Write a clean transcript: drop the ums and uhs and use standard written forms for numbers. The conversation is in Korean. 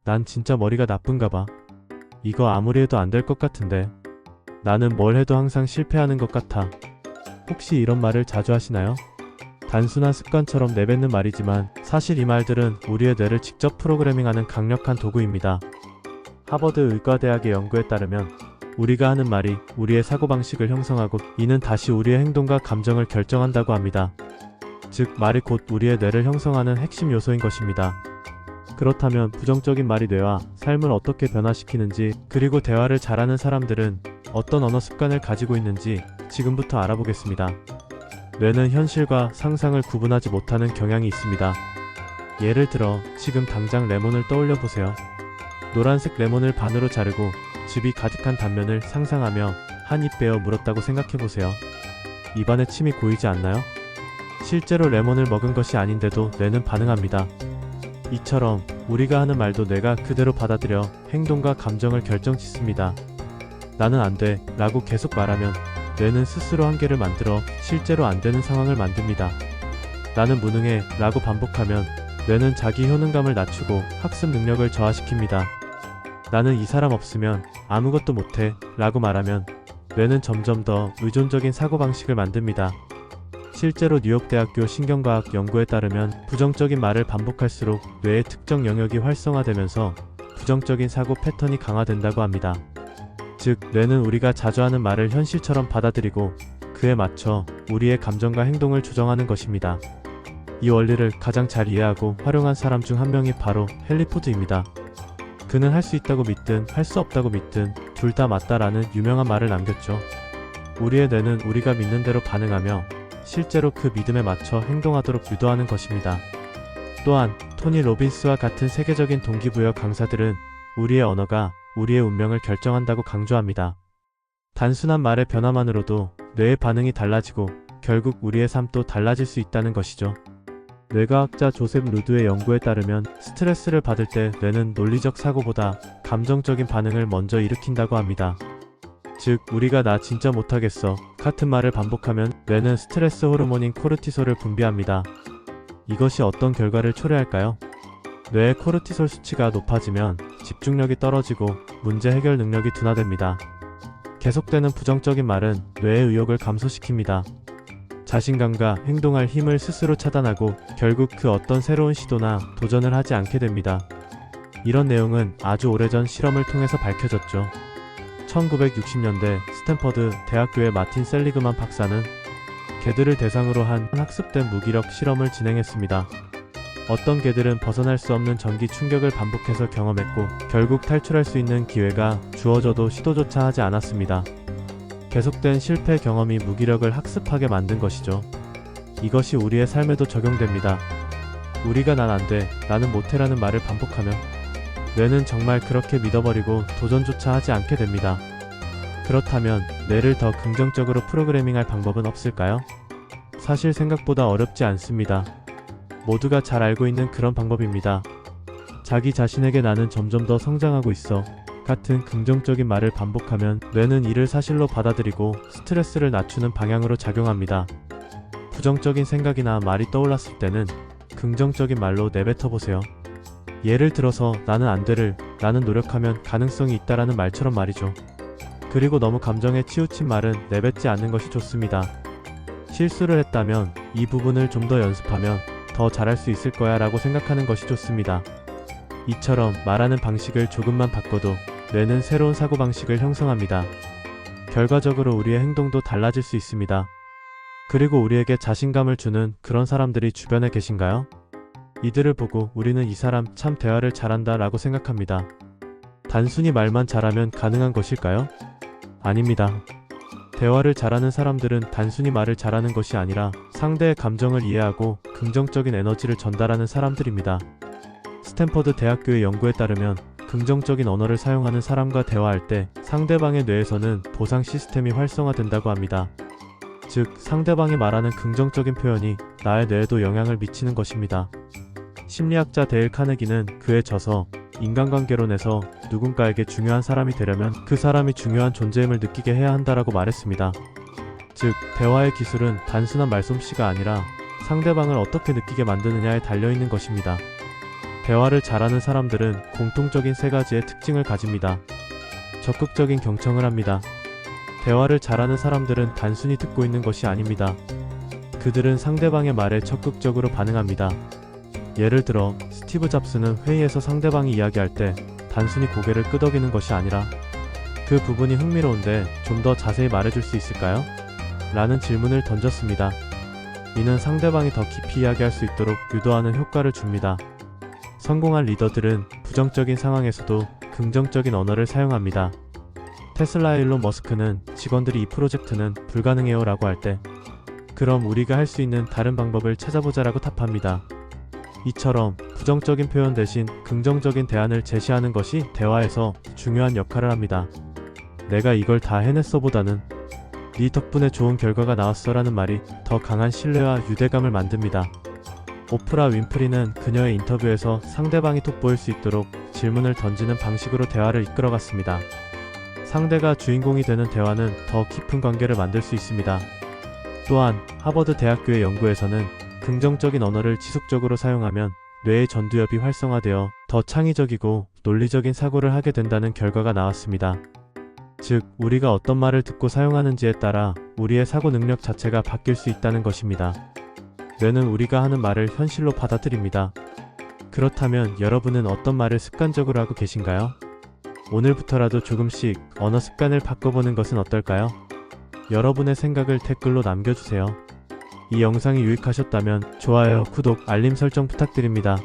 난 진짜 머리가 나쁜가 봐. 이거 아무리 해도 안 될 것 같은데. 나는 뭘 해도 항상 실패하는 것 같아. 혹시 이런 말을 자주 하시나요? 단순한 습관처럼 내뱉는 말이지만 사실 이 말들은 우리의 뇌를 직접 프로그래밍하는 강력한 도구입니다. 하버드 의과대학의 연구에 따르면 우리가 하는 말이 우리의 사고방식을 형성하고 이는 다시 우리의 행동과 감정을 결정한다고 합니다. 즉, 말이 곧 우리의 뇌를 형성하는 핵심 요소인 것입니다. 그렇다면 부정적인 말이 뇌와 삶을 어떻게 변화시키는지, 그리고 대화를 잘하는 사람들은 어떤 언어 습관을 가지고 있는지 지금부터 알아보겠습니다. 뇌는 현실과 상상을 구분하지 못하는 경향이 있습니다. 예를 들어 지금 당장 레몬을 떠올려 보세요. 노란색 레몬을 반으로 자르고 즙이 가득한 단면을 상상하며 한 입 베어 물었다고 생각해보세요. 입안에 침이 고이지 않나요? 실제로 레몬을 먹은 것이 아닌데도 뇌는 반응합니다. 이처럼 우리가 하는 말도 뇌가 그대로 받아들여 행동과 감정을 결정짓습니다. 나는 안 돼 라고 계속 말하면 뇌는 스스로 한계를 만들어 실제로 안 되는 상황을 만듭니다. 나는 무능해 라고 반복하면 뇌는 자기 효능감을 낮추고 학습 능력을 저하시킵니다. 나는 이 사람 없으면 아무것도 못해 라고 말하면 뇌는 점점 더 의존적인 사고방식을 만듭니다. 실제로 뉴욕대학교 신경과학 연구에 따르면 부정적인 말을 반복할수록 뇌의 특정 영역이 활성화되면서 부정적인 사고 패턴이 강화된다고 합니다. 즉, 뇌는 우리가 자주 하는 말을 현실처럼 받아들이고 그에 맞춰 우리의 감정과 행동을 조정하는 것입니다. 이 원리를 가장 잘 이해하고 활용한 사람 중 한 명이 바로 헨리 포드입니다. 그는 할 수 있다고 믿든 할 수 없다고 믿든 둘 다 맞다라는 유명한 말을 남겼죠. 우리의 뇌는 우리가 믿는 대로 반응하며 실제로 그 믿음에 맞춰 행동하도록 유도하는 것입니다. 또한 토니 로빈스와 같은 세계적인 동기부여 강사들은 우리의 언어가 우리의 운명을 결정한다고 강조합니다. 단순한 말의 변화만으로도 뇌의 반응이 달라지고 결국 우리의 삶도 달라질 수 있다는 것이죠. 뇌과학자 조셉 루드의 연구에 따르면 스트레스를 받을 때 뇌는 논리적 사고보다 감정적인 반응을 먼저 일으킨다고 합니다. 즉, 우리가 나 진짜 못하겠어 같은 말을 반복하면 뇌는 스트레스 호르몬인 코르티솔을 분비합니다. 이것이 어떤 결과를 초래할까요? 뇌의 코르티솔 수치가 높아지면 집중력이 떨어지고 문제 해결 능력이 둔화됩니다. 계속되는 부정적인 말은 뇌의 의욕을 감소시킵니다. 자신감과 행동할 힘을 스스로 차단하고 결국 그 어떤 새로운 시도나 도전을 하지 않게 됩니다. 이런 내용은 아주 오래전 실험을 통해서 밝혀졌죠. 1960년대 스탠퍼드 대학교의 마틴 셀리그만 박사는 개들을 대상으로 한 학습된 무기력 실험을 진행했습니다. 어떤 개들은 벗어날 수 없는 전기 충격을 반복해서 경험했고 결국 탈출할 수 있는 기회가 주어져도 시도조차 하지 않았습니다. 계속된 실패 경험이 무기력을 학습하게 만든 것이죠. 이것이 우리의 삶에도 적용됩니다. 우리가 난 안 돼, 나는 못해라는 말을 반복하면 뇌는 정말 그렇게 믿어버리고 도전조차 하지 않게 됩니다. 그렇다면 뇌를 더 긍정적으로 프로그래밍할 방법은 없을까요? 사실 생각보다 어렵지 않습니다. 모두가 잘 알고 있는 그런 방법입니다. 자기 자신에게 나는 점점 더 성장하고 있어 같은 긍정적인 말을 반복하면 뇌는 이를 사실로 받아들이고 스트레스를 낮추는 방향으로 작용합니다. 부정적인 생각이나 말이 떠올랐을 때는 긍정적인 말로 내뱉어보세요. 예를 들어서 나는 안 돼를 나는 노력하면 가능성이 있다라는 말처럼 말이죠. 그리고 너무 감정에 치우친 말은 내뱉지 않는 것이 좋습니다. 실수를 했다면 이 부분을 좀 더 연습하면 더 잘할 수 있을 거야 라고 생각하는 것이 좋습니다. 이처럼 말하는 방식을 조금만 바꿔도 뇌는 새로운 사고방식을 형성합니다. 결과적으로 우리의 행동도 달라질 수 있습니다. 그리고 우리에게 자신감을 주는 그런 사람들이 주변에 계신가요? 이들을 보고 우리는 이 사람 참 대화를 잘한다 라고 생각합니다. 단순히 말만 잘하면 가능한 것일까요? 아닙니다. 대화를 잘하는 사람들은 단순히 말을 잘하는 것이 아니라 상대의 감정을 이해하고 긍정적인 에너지를 전달하는 사람들입니다. 스탠퍼드 대학교의 연구에 따르면 긍정적인 언어를 사용하는 사람과 대화할 때 상대방의 뇌에서는 보상 시스템이 활성화된다고 합니다. 즉, 상대방이 말하는 긍정적인 표현이 나의 뇌에도 영향을 미치는 것입니다. 심리학자 데일 카네기는 그의 저서 인간관계론에서 누군가에게 중요한 사람이 되려면 그 사람이 중요한 존재임을 느끼게 해야 한다라고 말했습니다. 즉, 대화의 기술은 단순한 말솜씨가 아니라 상대방을 어떻게 느끼게 만드느냐에 달려있는 것입니다. 대화를 잘하는 사람들은 공통적인 세 가지의 특징을 가집니다. 적극적인 경청을 합니다. 대화를 잘하는 사람들은 단순히 듣고 있는 것이 아닙니다. 그들은 상대방의 말에 적극적으로 반응합니다. 예를 들어 스티브 잡스는 회의에서 상대방이 이야기할 때 단순히 고개를 끄덕이는 것이 아니라 그 부분이 흥미로운데 좀 더 자세히 말해줄 수 있을까요? 라는 질문을 던졌습니다. 이는 상대방이 더 깊이 이야기할 수 있도록 유도하는 효과를 줍니다. 성공한 리더들은 부정적인 상황에서도 긍정적인 언어를 사용합니다. 테슬라의 일론 머스크는 직원들이 이 프로젝트는 불가능해요 라고 할 때 그럼 우리가 할 수 있는 다른 방법을 찾아보자라고 답합니다. 이처럼 부정적인 표현 대신 긍정적인 대안을 제시하는 것이 대화에서 중요한 역할을 합니다. 내가 이걸 다 해냈어 보다는 네 덕분에 좋은 결과가 나왔어 라는 말이 더 강한 신뢰와 유대감을 만듭니다. 오프라 윈프리는 그녀의 인터뷰에서 상대방이 돋보일 수 있도록 질문을 던지는 방식으로 대화를 이끌어갔습니다. 상대가 주인공이 되는 대화는 더 깊은 관계를 만들 수 있습니다. 또한 하버드 대학교의 연구에서는 긍정적인 언어를 지속적으로 사용하면 뇌의 전두엽이 활성화되어 더 창의적이고 논리적인 사고를 하게 된다는 결과가 나왔습니다. 즉, 우리가 어떤 말을 듣고 사용하는지에 따라 우리의 사고 능력 자체가 바뀔 수 있다는 것입니다. 뇌는 우리가 하는 말을 현실로 받아들입니다. 그렇다면 여러분은 어떤 말을 습관적으로 하고 계신가요? 오늘부터라도 조금씩 언어 습관을 바꿔보는 것은 어떨까요? 여러분의 생각을 댓글로 남겨주세요. 이 영상이 유익하셨다면 좋아요, 구독, 알림 설정 부탁드립니다.